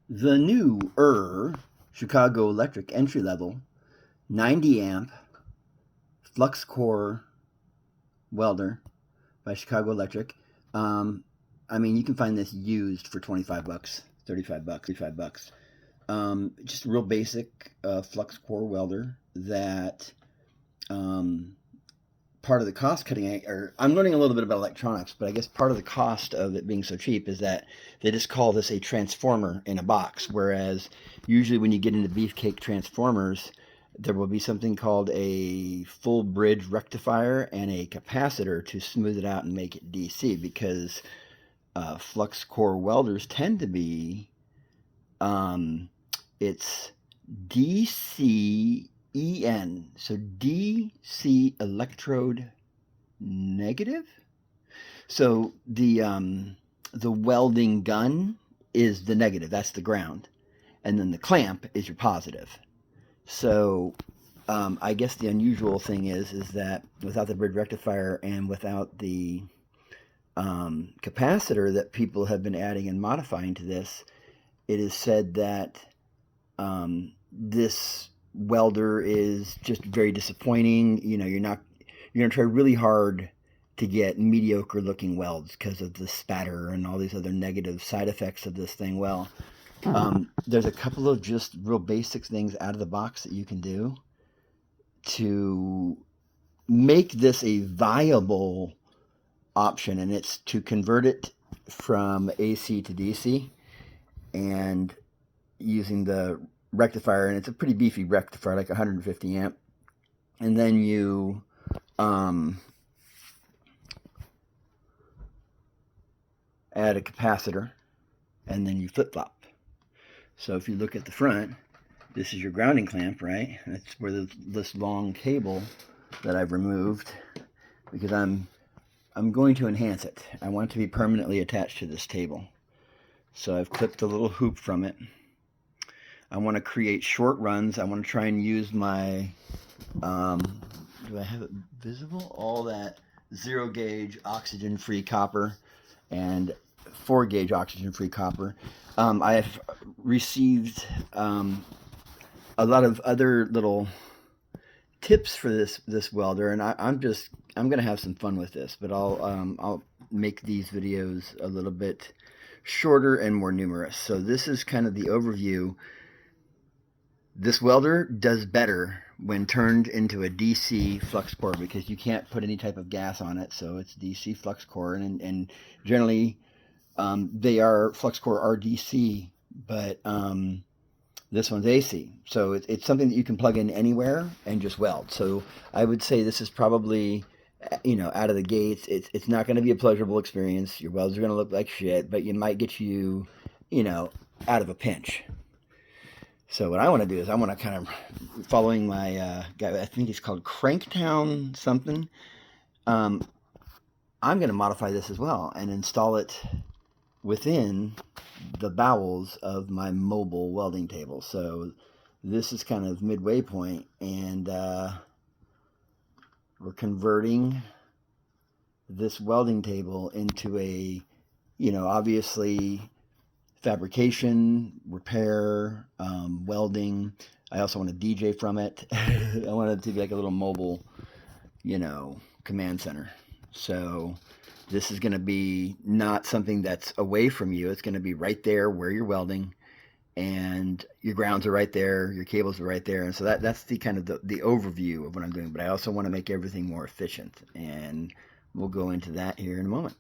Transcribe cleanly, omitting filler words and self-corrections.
The new Chicago Electric entry level 90 amp Flux Core welder by Chicago Electric. I mean, you can find this used for 25 bucks, 35 bucks, 35 bucks. Just a real basic flux core welder that part of the cost cutting, or I'm learning a little bit about electronics, but I guess part of the cost of it being so cheap is that they just call this a transformer in a box, whereas usually when you get into beefcake transformers, there will be something called a full bridge rectifier and a capacitor to smooth it out and make it DC, because flux core welders tend to be, it's DCEN, so DC electrode negative. So the welding gun is the negative, that's the ground, and then the clamp is your positive. So I guess the unusual thing is that without the bridge rectifier and without the capacitor that people have been adding and modifying to this, it is said that this welder is just very disappointing. You know, you're going to try really hard to get mediocre looking welds because of the spatter and all these other negative side effects of this thing. Well, there's a couple of just real basic things out of the box that you can do to make this a viable option, and it's to convert it from AC to DC and using the rectifier, and it's a pretty beefy rectifier, like 150 amp, and then you add a capacitor, and then you flip-flop. So if you look at the front, this is your grounding clamp, right? That's where this long cable that I've removed, because I'm going to enhance it. I want it to be permanently attached to this table. So I've clipped a little hoop from it. I want to create short runs. I want to try and use my, do I have it visible? All that 0 gauge oxygen-free copper and 4 gauge oxygen-free copper. I have received a lot of other little tips for this welder, and I'm going to have some fun with this, but I'll make these videos a little bit shorter and more numerous. So this is kind of the overview. This welder does better when turned into a DC flux core, because you can't put any type of gas on it, so it's DC flux core, and generally flux core are DC, but this one's AC, so it's something that you can plug in anywhere and just weld. So I would say this is probably, out of the gates, it's not going to be a pleasurable experience. Your welds are going to look like shit, but you might get you, out of a pinch. So what I want to do is I want to kind of, following my guy, I think he's called Cranktown something, I'm going to modify this as well and install it within the bowels of my mobile welding table. So this is kind of midway point, and we're converting this welding table into a, obviously fabrication, repair, welding. I also want to DJ from it. I want it to be like a little mobile, command center. So this is going to be not something that's away from you. It's going to be right there where you're welding, and your grounds are right there, your cables are right there. And so that's the kind of the overview of what I'm doing. But I also want to make everything more efficient, and we'll go into that here in a moment.